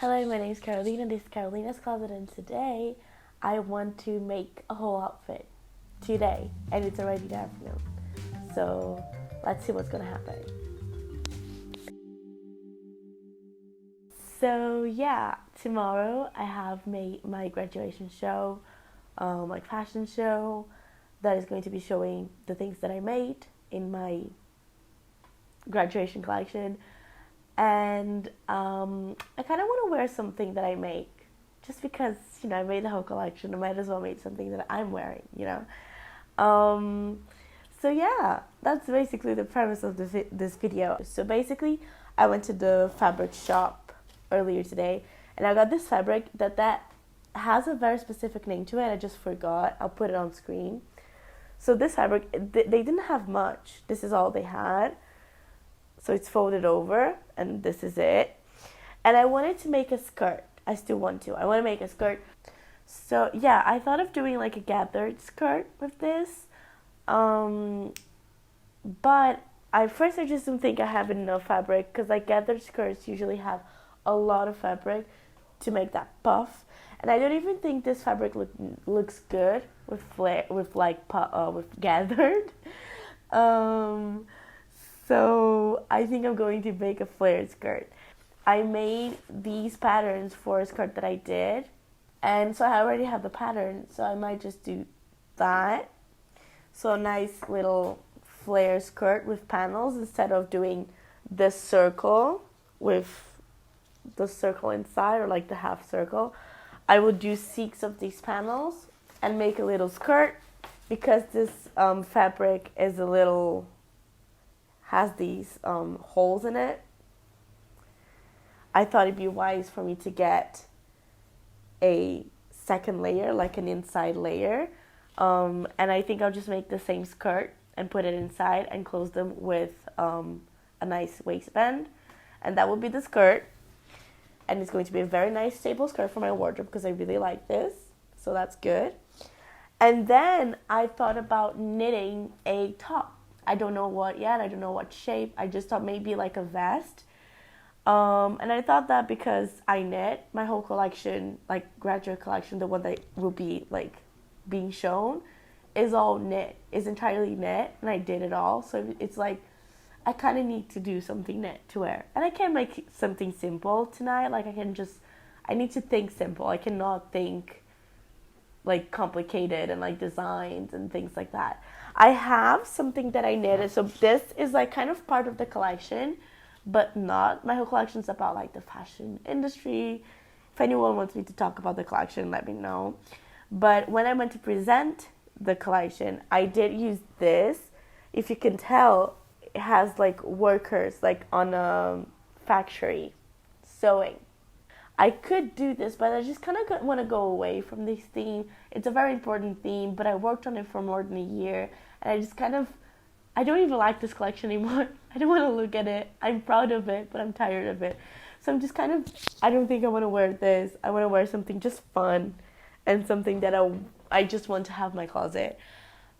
Hello, my name is Carolina. This is Carolina's Closet, and today I want to make a whole outfit today, and it's already the afternoon. So let's see what's gonna happen. So yeah, tomorrow I have my graduation show, like fashion show, that is going to be showing the things that I made in my graduation collection, and I kind of want to wear something that I make, just because I made the whole collection. I might as well make something that I'm wearing. Um, so yeah, that's basically the premise of this video. So basically, I went to the fabric shop earlier today, and I got this fabric that has a very specific name to it. I just forgot. I'll put it on screen. So this fabric, they didn't have much. This is all they had. So it's folded over, and this is it. And I wanted to make a skirt. I still want to. I want to make a skirt. So yeah, I thought of doing like a gathered skirt with this. But I just don't think I have enough fabric, because like gathered skirts usually have a lot of fabric to make that puff. And I don't even think this fabric looks good with with gathered. So I think I'm going to make a flared skirt. I made these patterns for a skirt that I did, and so I already have the pattern, so I might just do that. So a nice little flare skirt with panels, instead of doing this circle with the circle inside, or like the half circle. I would do 6 of these panels and make a little skirt, because this fabric is has these holes in it. I thought it'd be wise for me to get a second layer, like an inside layer. And I think I'll just make the same skirt and put it inside and close them with a nice waistband. And that will be the skirt. And it's going to be a very nice stable skirt for my wardrobe, because I really like this. So that's good. And then I thought about knitting a top. I don't know what yet. I don't know what shape. I just thought maybe like a vest. And I thought that because I knit, my whole collection, like graduate collection, the one that will be like being shown, is all knit. Is entirely knit, and I did it all. So it's like I kind of need to do something knit to wear. And I can't make something simple tonight. Like I need to think simple. I cannot think like complicated and like designs and things like that. I have something that I knitted. So this is like kind of part of the collection, but not. My whole collection is about like the fashion industry. If anyone wants me to talk about the collection, let me know. But when I went to present the collection, I did use this. If you can tell, it has like workers like on a factory sewing. I could do this, but I just kind of want to go away from this theme. It's a very important theme, but I worked on it for more than a year, and I don't even like this collection anymore. I don't want to look at it. I'm proud of it, but I'm tired of it. So I'm just I don't think I want to wear this. I want to wear something just fun, and something that I just want to have in my closet.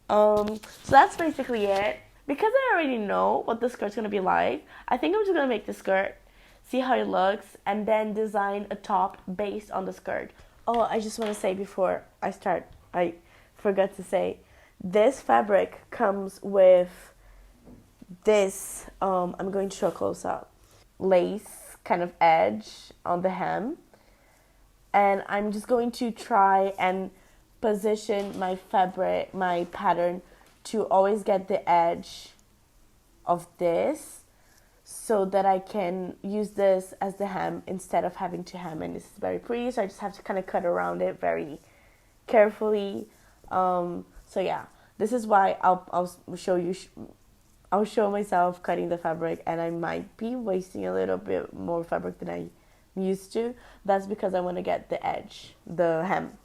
So that's basically it. Because I already know what the skirt's going to be like, I think I'm just going to make the skirt, see how it looks, and then design a top based on the skirt. Oh, I just want to say before I start, I forgot to say, this fabric comes with this, I'm going to show a close up, lace kind of edge on the hem. And I'm just going to try and position my pattern to always get the edge of this, so that I can use this as the hem instead of having to hem. And this is very pretty, so I just have to kind of cut around it very carefully. So yeah, this is why I'll show you. I'll show myself cutting the fabric, and I might be wasting a little bit more fabric than I'm used to. That's because I want to get the edge, the hem.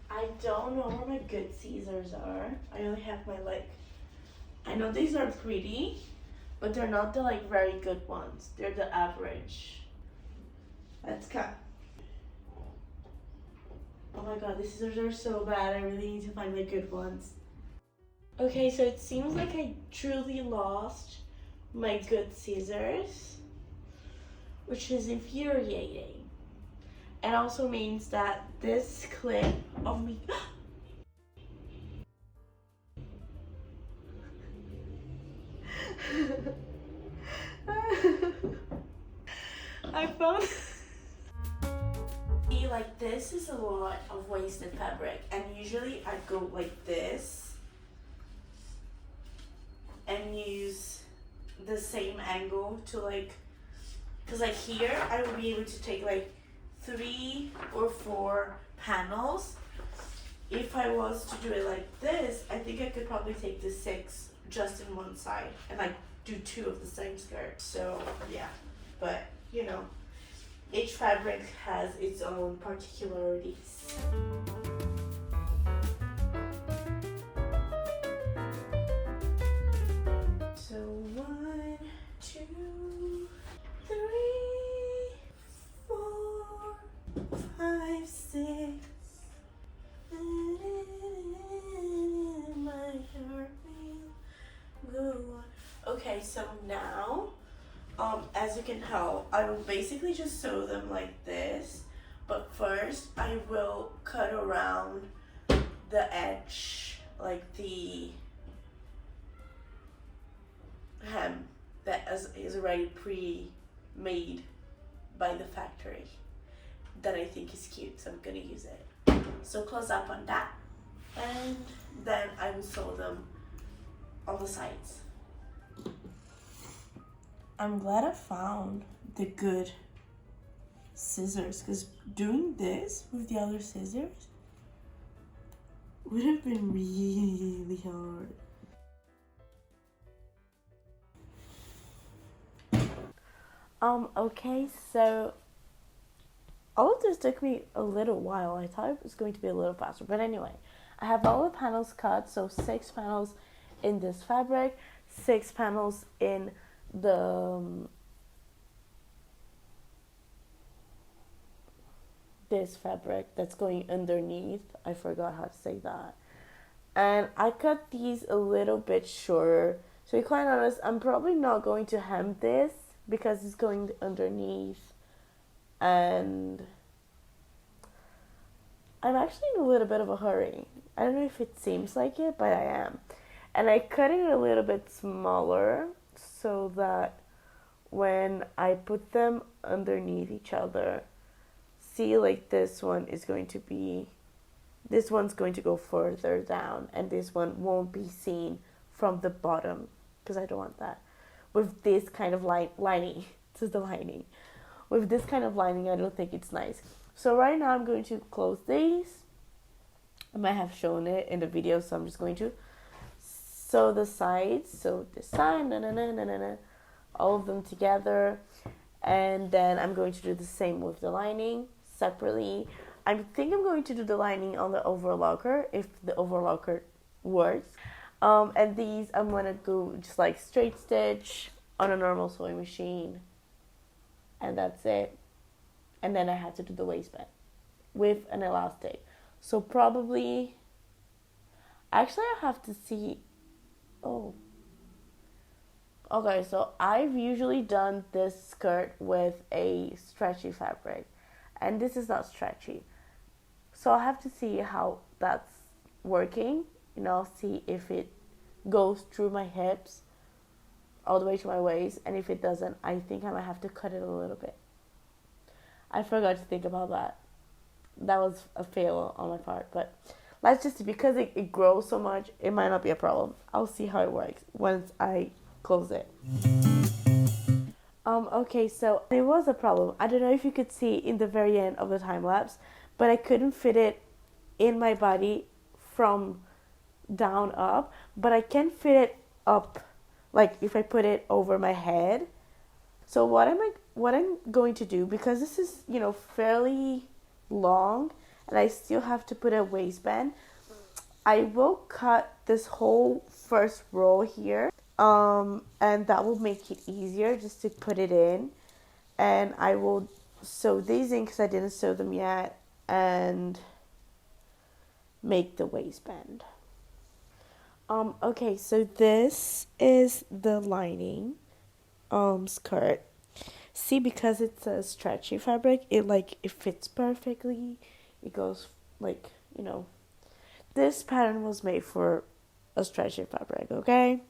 I don't know where my good scissors are. I only have my I know these are pretty, but they're not the like very good ones. They're the average. Let's cut. Oh my god, these scissors are so bad. I really need to find my good ones. Okay, so it seems like I truly lost my good scissors. which is infuriating. It also means that this clip of me I found like this is a lot of wasted fabric, and usually I go like this and use the same angle to like, because like here I will be able to take like 3 or 4 panels. If I was to do it like this, I think I could probably take the 6 just in one side and like do 2 of the same skirt. So yeah, but you know, each fabric has its own particularities. So 1, 2, 3, 4, 5, 6. My heart will go on. Okay, so now, as you can tell, I will basically just sew them like this. But first, I will cut around the edge, like the hem that is already pre-made by the factory that I think is cute, so I'm gonna use it. So close up on that, and then I will sew them on the sides. I'm glad I found the good scissors, because doing this with the other scissors would have been really hard. Okay, so all of this took me a little while. I thought it was going to be a little faster, but anyway, I have all the panels cut, so 6 panels in this fabric, 6 panels in the this fabric that's going underneath. I forgot how to say that. And I cut these a little bit shorter. So to be quite honest, I'm probably not going to hem this because it's going underneath. And I'm actually in a little bit of a hurry. I don't know if it seems like it, but I am. And I cut it a little bit smaller so that when I put them underneath each other, see, like this one is going to be, this one's going to go further down, and this one won't be seen from the bottom, because I don't want that. With this kind of lining, this is the lining. With this kind of lining, I don't think it's nice. So right now I'm going to close these. I might have shown it in the video, so I'm just going to sew the sides. So this side, all of them together. And then I'm going to do the same with the lining separately. I think I'm going to do the lining on the overlocker if the overlocker works. And these I'm going to go just like straight stitch on a normal sewing machine. And that's it. And then I had to do the waistband with an elastic. So probably, actually I have to see, okay, so I've usually done this skirt with a stretchy fabric, and this is not stretchy. So I have to see how that's working, see if it goes through my hips all the way to my waist, and if it doesn't, I think I might have to cut it a little bit. I forgot to think about that. That was a fail on my part, but let's just see, because it grows so much, it might not be a problem. I'll see how it works once I close it. Okay, so it was a problem. I don't know if you could see in the very end of the time lapse, but I couldn't fit it in my body from down up, but I can fit it up, like if I put it over my head. So what I'm going to do, because this is, fairly long and I still have to put a waistband, I will cut this whole first row here, and that will make it easier just to put it in. And I will sew these in because I didn't sew them yet, and make the waistband. Okay, so this is the lining skirt. See, because it's a stretchy fabric, it fits perfectly. It goes like, you know, this pattern was made for a stretchy fabric, okay?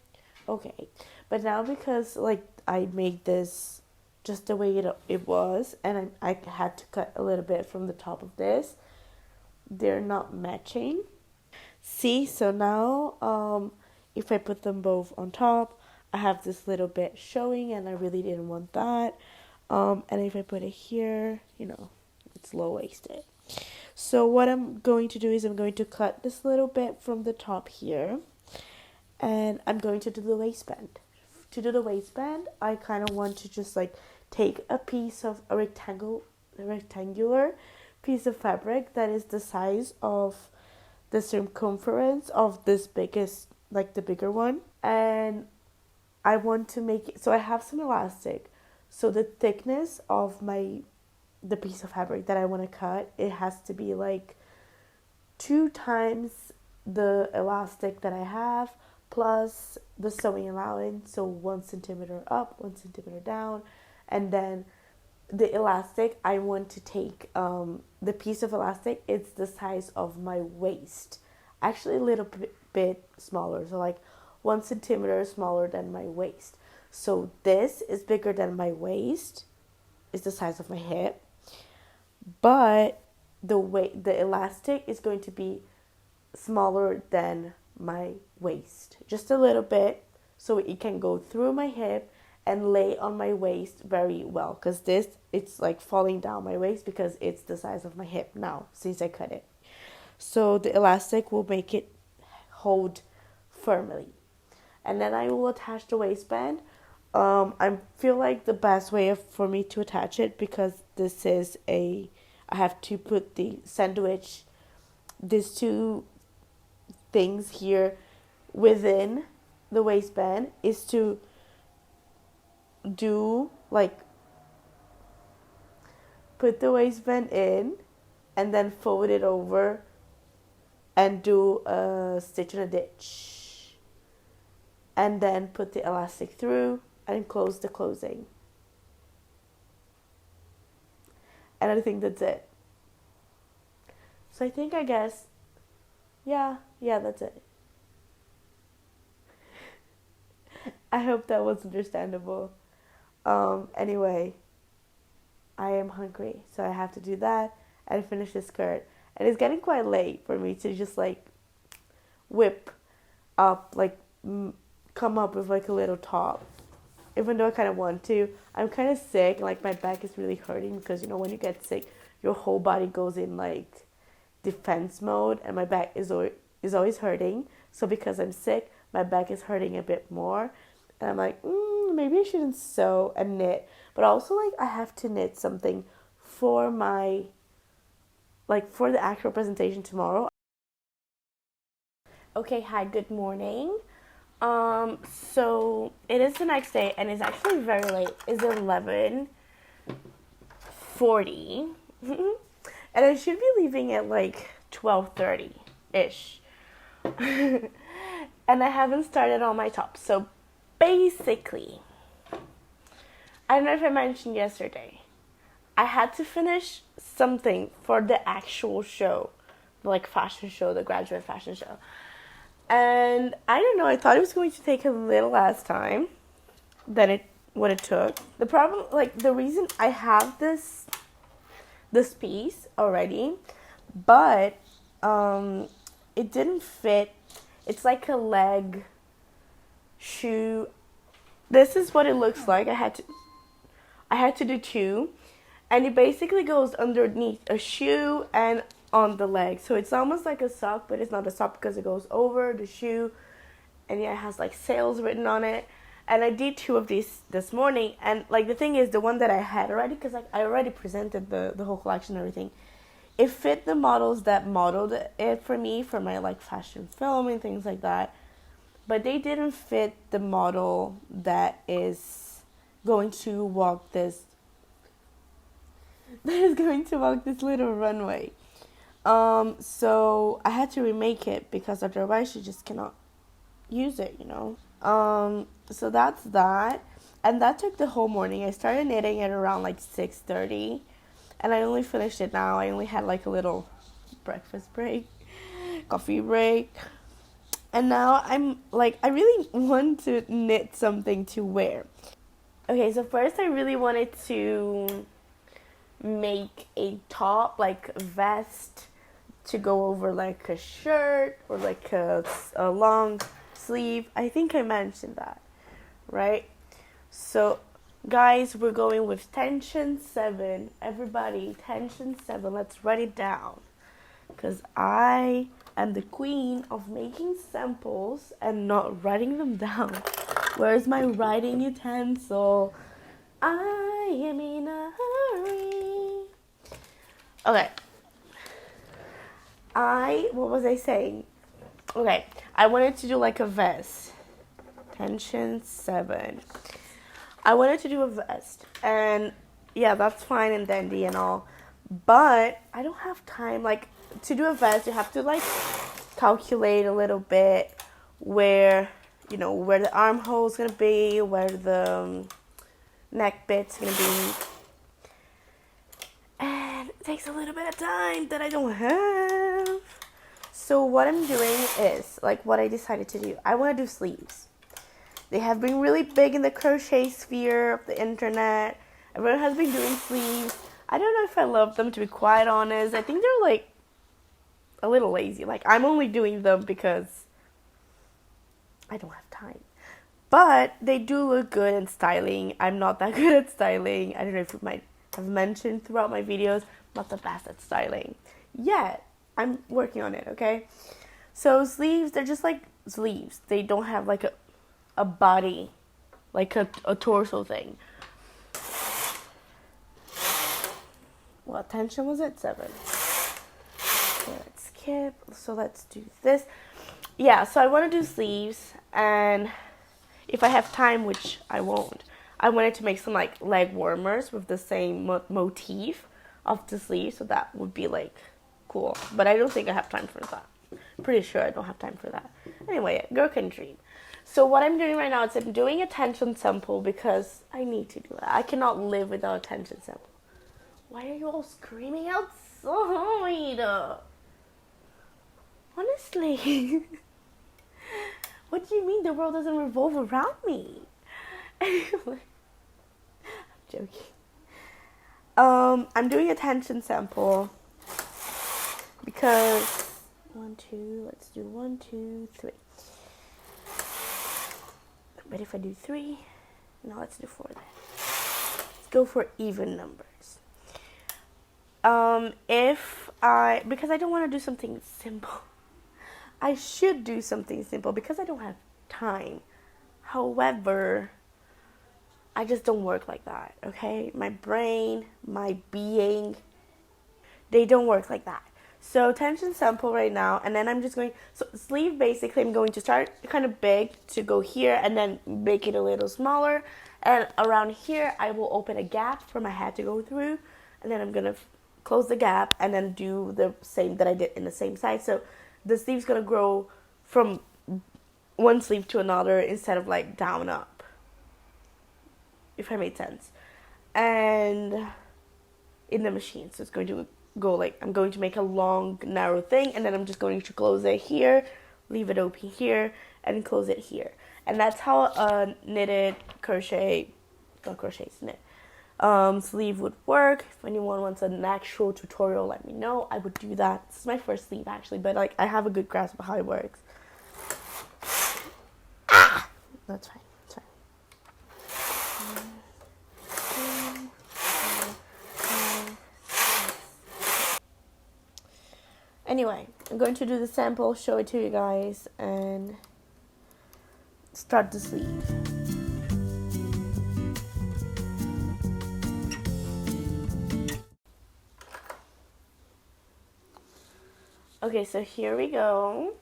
Okay. But now because like I made this just the way it was, and I had to cut a little bit from the top of this, they're not matching. See, so now if I put them both on top, I have this little bit showing, and I really didn't want that. And if I put it here, it's low-waisted. So what I'm going to do is I'm going to cut this little bit from the top here, and I'm going to do the waistband. To do the waistband, I kind of want to just like take a piece of a rectangular piece of fabric that is the size of the circumference of this biggest, like the bigger one, and I want to make it so I have some elastic. So the thickness of the piece of fabric that I want to cut, it has to be like 2 times the elastic that I have plus the sewing allowance, so 1 centimeter up, 1 centimeter down, and then the elastic I want to take the piece of elastic, it's the size of my waist, actually a little bit smaller, so like 1 centimeter smaller than my waist. So this is bigger than my waist, is the size of my hip, but the elastic is going to be smaller than my waist, just a little bit, so it can go through my hip and lay on my waist very well, because it's like falling down my waist because it's the size of my hip now since I cut it. So the elastic will make it hold firmly, and then I will attach the waistband. I feel like the best way for me to attach it, because I have to put the sandwich these 2 things here within the waistband, is to do like put the waistband in and then fold it over and do a stitch and a ditch, and then put the elastic through and close the closing. And I think that's it. So I guess, yeah, that's it. I hope that was understandable. Anyway, I am hungry, so I have to do that and finish the skirt. And it's getting quite late for me to just like whip up, like come up with like a little top. Even though I kind of want to, I'm kind of sick. Like my back is really hurting because when you get sick, your whole body goes in like defense mode, and my back is always hurting. So because I'm sick, my back is hurting a bit more, and I'm like, maybe I shouldn't sew and knit. But also like I have to knit something for for the actual presentation tomorrow. Okay, hi, good morning. So it is the next day, and it's actually very late. It's 11:40, and I should be leaving at like 12:30 ish. And I haven't started on my top. So basically, I don't know if I mentioned yesterday, I had to finish something for the actual show, like fashion show, the graduate fashion show. And I don't know, I thought it was going to take a little less time than what it took. The problem, like the reason I have this piece already, but it didn't fit. It's like a leg shoe. This is what it looks like. I had to do 2, and it basically goes underneath a shoe and on the leg. So it's almost like a sock, but it's not a sock because it goes over the shoe, and it has like sales written on it. And I did 2 of these this morning, and like the thing is, the one that I had already, because like I already presented the whole collection and everything, it fit the models that modeled it for me for my like fashion film and things like that, but they didn't fit the model that is going to walk this little runway. So I had to remake it because otherwise she just cannot use it, So that's that. And that took the whole morning. I started knitting at around like 6:30, and I only finished it now. I only had like a little breakfast break, coffee break. And now I'm like, I really want to knit something to wear. Okay, so first I really wanted to make a top, like a vest, to go over like a shirt or like a long sleeve. I think I mentioned that, right? So, guys, we're going with tension 7. Everybody, tension 7. Let's write it down. Because I am the queen of making samples and not writing them down. Where's my writing utensil? I am in a hurry. Okay. What was I saying? Okay, I wanted to do like a vest. Tension 7. I wanted to do a vest. And yeah, that's fine and dandy and all. But I don't have time. Like, to do a vest, you have to like calculate a little bit where, where the armhole is going to be, where the neck bit's going to be. And it takes a little bit of time that I don't have. So what I'm doing is, like, what I decided to do. I want to do sleeves. They have been really big in the crochet sphere of the internet. Everyone has been doing sleeves. I don't know if I love them, to be quite honest. I think they're, like, a little lazy. Like, I'm only doing them because I don't have time. But they do look good in styling. I'm not that good at styling. I don't know if you might have mentioned throughout my videos. I'm not the best at styling yet. I'm working on it, okay? So sleeves, they're just like sleeves. They don't have like a body, like a torso thing. What tension was it? 7. Okay, let's skip. So let's do this. Yeah, so I want to do sleeves, and if I have time, which I won't, I wanted to make some like leg warmers with the same motif of the sleeve, so that would be like cool. But I don't think I have time for that. Pretty sure I don't have time for that. Anyway, girl can dream. So what I'm doing right now is I'm doing a tension sample because I need to do that. I cannot live without a tension sample. Why are you all screaming outside? Honestly. What do you mean the world doesn't revolve around me? I'm joking. I'm doing a tension sample because let's do 1, 2, 3. But if I do 3, no, let's do 4 then. Let's go for even numbers. Because I don't want to do something simple. I should do something simple because I don't have time. However, I just don't work like that, okay? My brain, my being, they don't work like that. So tension sample right now, and then I'm just going, so sleeve basically I'm going to start kind of big to go here and then make it a little smaller. And around here I will open a gap for my head to go through, and then I'm going to close the gap and then do the same that I did in the same side. So the sleeve's going to grow from one sleeve to another instead of like down up, if I made sense. And in the machine, so it's going to go like, I'm going to make a long narrow thing, and then I'm just going to close it here, leave it open here, and close it here. And that's how a knitted crochet, not crochet, knit sleeve would work. If anyone wants an actual tutorial, let me know. I would do that. This is my first sleeve actually, but like I have a good grasp of how it works. That's fine. Anyway, I'm going to do the sample, show it to you guys, and start the sleeve. Okay, so here we go.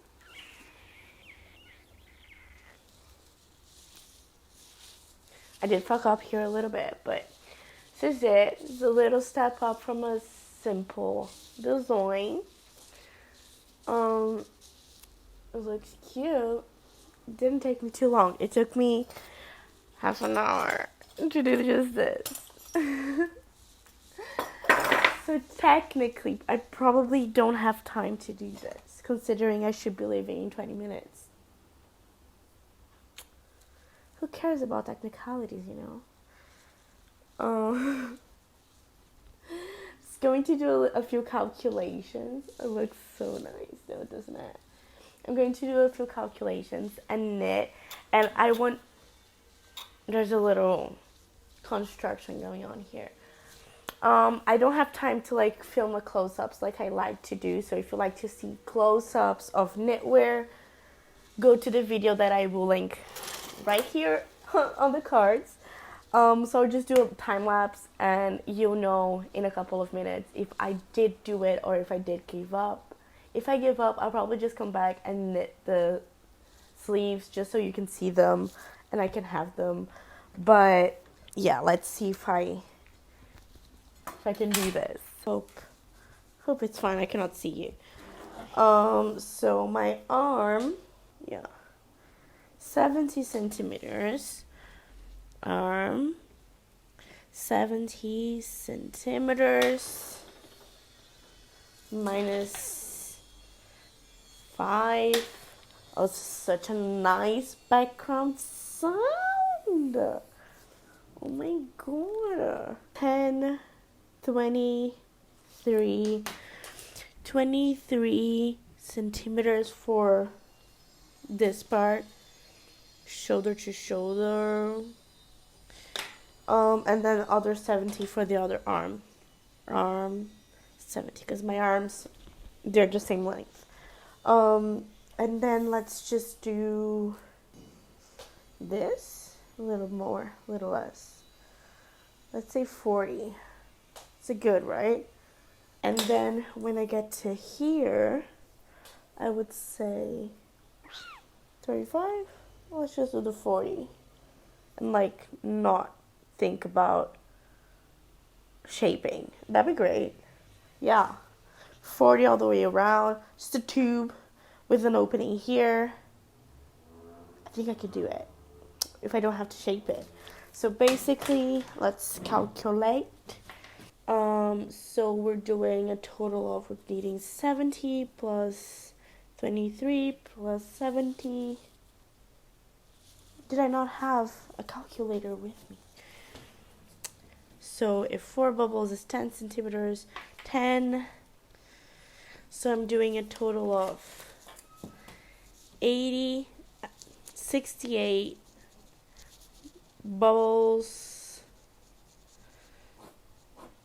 I did fuck up here a little bit, but this is it. It's a little step up from a simple design. It looks cute. It didn't take me too long. It took me half an hour. to do just this. So technically, I probably don't have time to do this, considering I should be leaving in 20 minutes. Who cares about technicalities, you know? Just going to do a few calculations. It looks so nice, though, doesn't it? I'm going to do a few calculations and knit, and I want... There's a little construction going on here. I don't have time to like film a close-ups like I like to do. So if you like to see close-ups of knitwear, go to the video that I will link right here on the cards. So I'll just do a time lapse and you'll know in a couple of minutes if I did do it or if I did give up. If I give up, I'll probably just come back and knit the sleeves just so you can see them and I can have them. But yeah, let's see if I can do this. Hope it's fine. I cannot see you. So my arm, yeah, 70 centimeters. Arm, 70 centimeters minus 5. Oh, such a nice background sound. Oh my god. 10, 23 centimeters for this part, shoulder to shoulder, and then other 70 for the other arm 70 because my arms, they're the same length. And then let's just do this a little more, a little less, let's say 40. It's a good, right? And then when I get to here, I would say 35. Let's just do the 40 and like not think about shaping. That'd be great. Yeah, 40 all the way around, just a tube with an opening here. I think I could do it if I don't have to shape it. So basically, let's calculate. So we're doing a total of, we're needing 70 plus 23 plus 70. Did I not have a calculator with me? So if 4 bubbles is 10 centimeters, 10. So I'm doing a total of 68 bubbles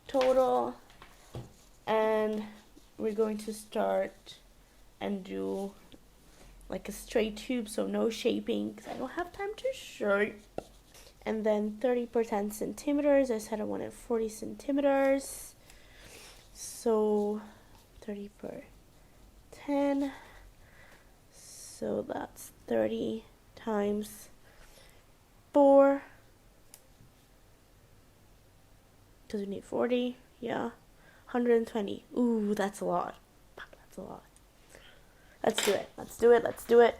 total. And we're going to start and do like a straight tube, so no shaping because I don't have time to shape. And then 30 per 10 centimeters. I said I wanted 40 centimeters. So 30 per 10. So that's 30 times 4. Because we need 40. Yeah. 120. Ooh, that's a lot. That's a lot. Let's do it. Let's do it. Let's do it.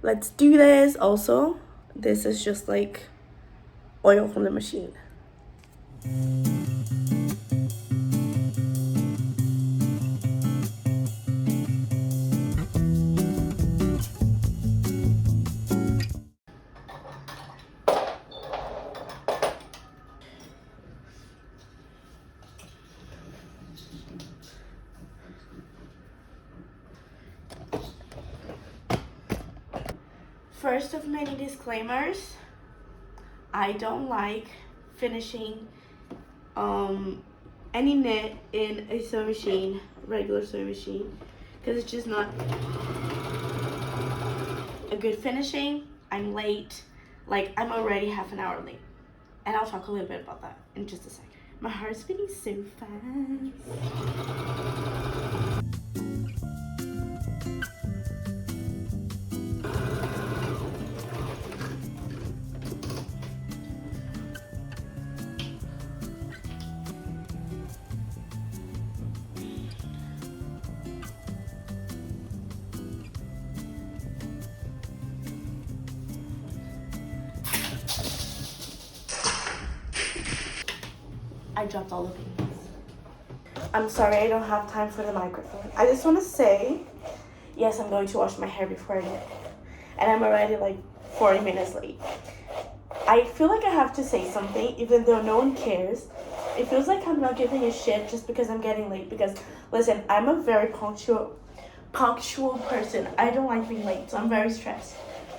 Let's do this. Also, this is just like oil from the machine. First of many disclaimers, I don't like finishing any knit in a sewing machine, regular sewing machine, because it's just not a good finishing. I'm late, like I'm already half an hour late, and I'll talk a little bit about that in just a second. My heart's beating so fast. I dropped all the papers. I'm sorry, I don't have time for the microphone. I just want to say, yes, I'm going to wash my hair before I get, and I'm already like 40 minutes late. I feel like I have to say something, even though no one cares. It feels like I'm not giving a shit just because I'm getting late. Because listen, I'm a very punctual person. I don't like being late, so I'm very stressed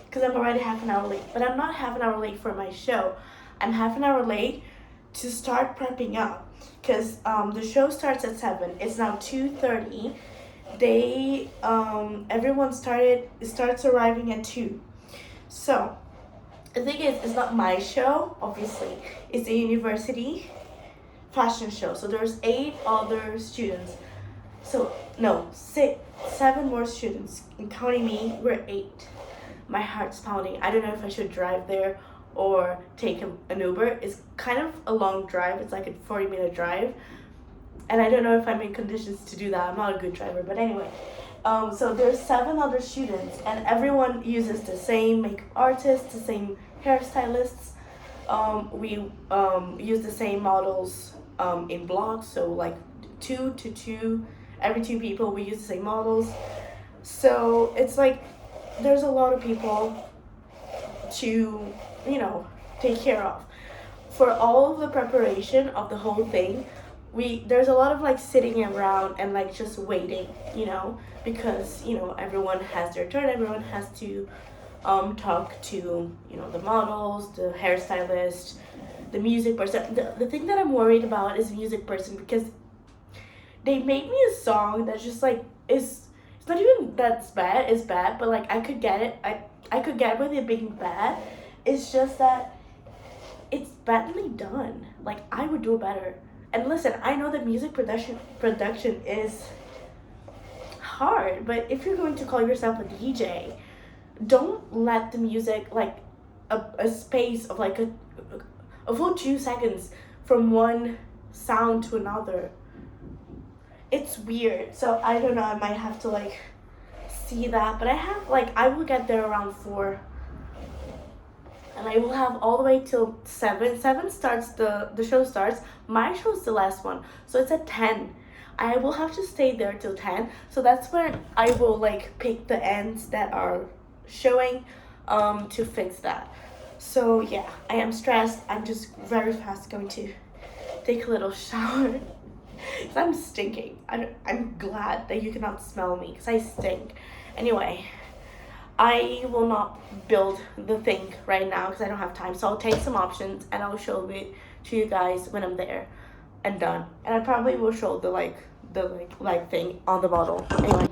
because I'm already half an hour late. But I'm not half an hour late for my show. I'm half an hour late to start prepping up because the show starts at 7. It's now 2:30. Everyone starts arriving at 2. So the thing is, it's not my show, obviously. It's a university fashion show. So there's 8 other students. So no, 7 more students, including me, we're 8. My heart's pounding. I don't know if I should drive there or take an Uber. It's kind of a long drive. It's like a 40-minute drive. And I don't know if I'm in conditions to do that. I'm not a good driver, but anyway. So there's 7 other students, and everyone uses the same makeup artists, the same hairstylists. We use the same models in blocks, so like 2 to 2, every 2 people we use the same models. So it's like there's a lot of people to, take care of. For all of the preparation of the whole thing, there's a lot of like sitting around and like just waiting, because everyone has their turn. Everyone has to talk to the models, the hairstylist, the music person. The thing that I'm worried about is music person, because they made me a song that's just like it's not even that's bad. It's bad, but like I could get it. I could get with it being bad. It's just that it's badly done. Like I would do better. And listen, I know that music production is hard, but if you're going to call yourself a DJ, don't let the music like a space of like a full 2 seconds from one sound to another. It's weird. So I don't know, I might have to like see that, but I will get there around 4. And I will have all the way till 7. 7 starts, the show starts. My show's the last one, so it's at 10. I will have to stay there till 10. So that's when I will like pick the ends that are showing to fix that. So yeah, I am stressed. I'm just very fast going to take a little shower. Because I'm stinking. I'm glad that you cannot smell me because I stink. Anyway, I will not build the thing right now because I don't have time. So I'll take some options and I'll show it to you guys when I'm there and done. And I probably will show the light thing on the bottle. Anyway.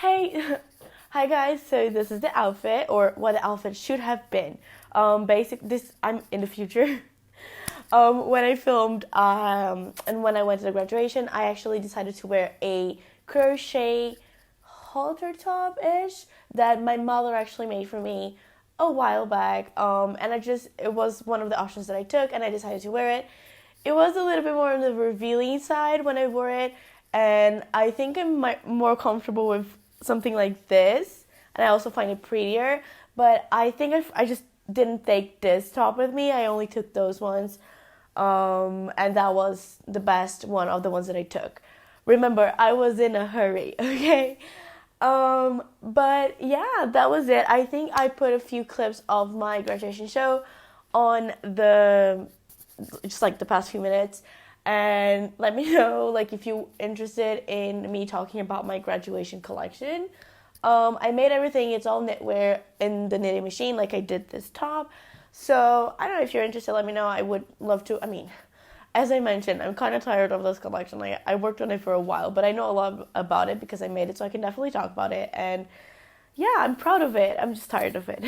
Hey, hi guys. So this is the outfit, or what the outfit should have been. I'm in the future. When I filmed, and when I went to the graduation, I actually decided to wear a crochet halter top-ish that my mother actually made for me a while back. And it was one of the options that I took, and I decided to wear it. It was a little bit more on the revealing side when I wore it, and I think I'm more comfortable with something like this, and I also find it prettier. But I think I just didn't take this top with me. I only took those ones, and that was the best one of the ones that I took. Remember, I was in a hurry, okay? But yeah, that was it. I think I put a few clips of my graduation show on just like the past few minutes, and let me know like if you're interested in me talking about my graduation collection. I made everything. It's all knitwear in the knitting machine, like I did this top. So I don't know if you're interested, let me know. I would love to. I mean, as I mentioned, I'm kind of tired of this collection. Like, I worked on it for a while, but I know a lot about it because I made it, so I can definitely talk about it. And yeah, I'm proud of it. I'm just tired of it.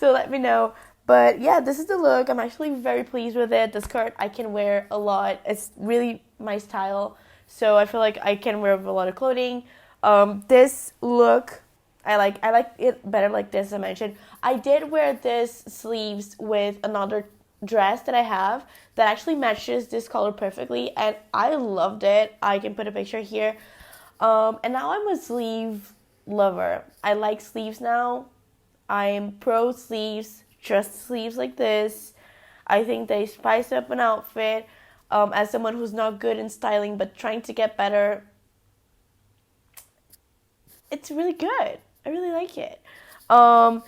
So let me know. But yeah, this is the look. I'm actually very pleased with it. The skirt I can wear a lot. It's really my style. So I feel like I can wear a lot of clothing. This look, I like it better like this, as I mentioned. I did wear this sleeves with another dress that I have that actually matches this color perfectly, and I loved it. I can put a picture here. And now I'm a sleeve lover. I like sleeves now. I am pro sleeves, just sleeves like this. I think they spice up an outfit. As someone who's not good in styling but trying to get better, it's really good. I really like it. Um,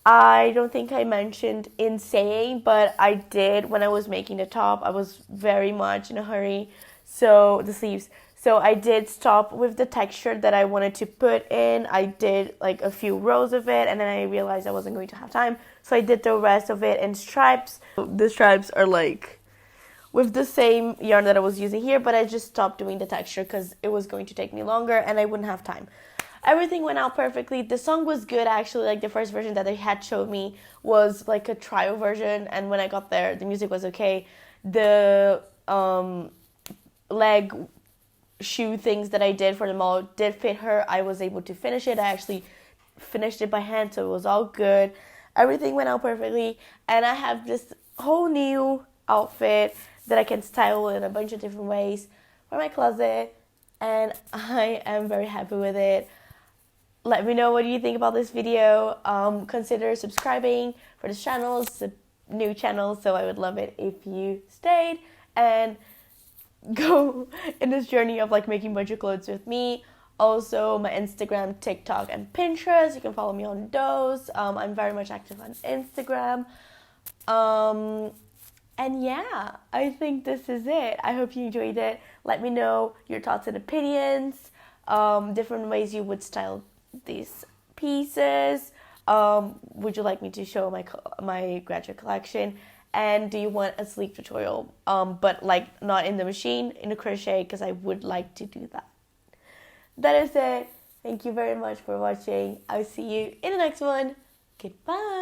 I don't think I mentioned in saying, but I did when I was making the top. I was very much in a hurry. So the sleeves. So I did stop with the texture that I wanted to put in. I did like a few rows of it, and then I realized I wasn't going to have time. So I did the rest of it in stripes. The stripes are like with the same yarn that I was using here, but I just stopped doing the texture because it was going to take me longer and I wouldn't have time. Everything went out perfectly. The song was good actually. Like the first version that they had showed me was like a trial version, and when I got there, the music was okay. The leg shoe things that I did for the model did fit her. I was able to finish it. I actually finished it by hand, so it was all good. Everything went out perfectly, and I have this whole new outfit that I can style in a bunch of different ways for my closet, and I am very happy with it. Let me know what you think about this video. Consider subscribing for this channel. It's a new channel, so I would love it if you stayed and go in this journey of like making a bunch of clothes with me. Also, my Instagram, TikTok, and Pinterest. You can follow me on those. I'm very much active on Instagram. And yeah, I think this is it. I hope you enjoyed it. Let me know your thoughts and opinions. Different ways you would style these pieces. Would you like me to show my graduate collection? And do you want a sleeve tutorial? But like not in the machine, in a crochet, because I would like to do that. That is it. Thank you very much for watching. I'll see you in the next one. Goodbye.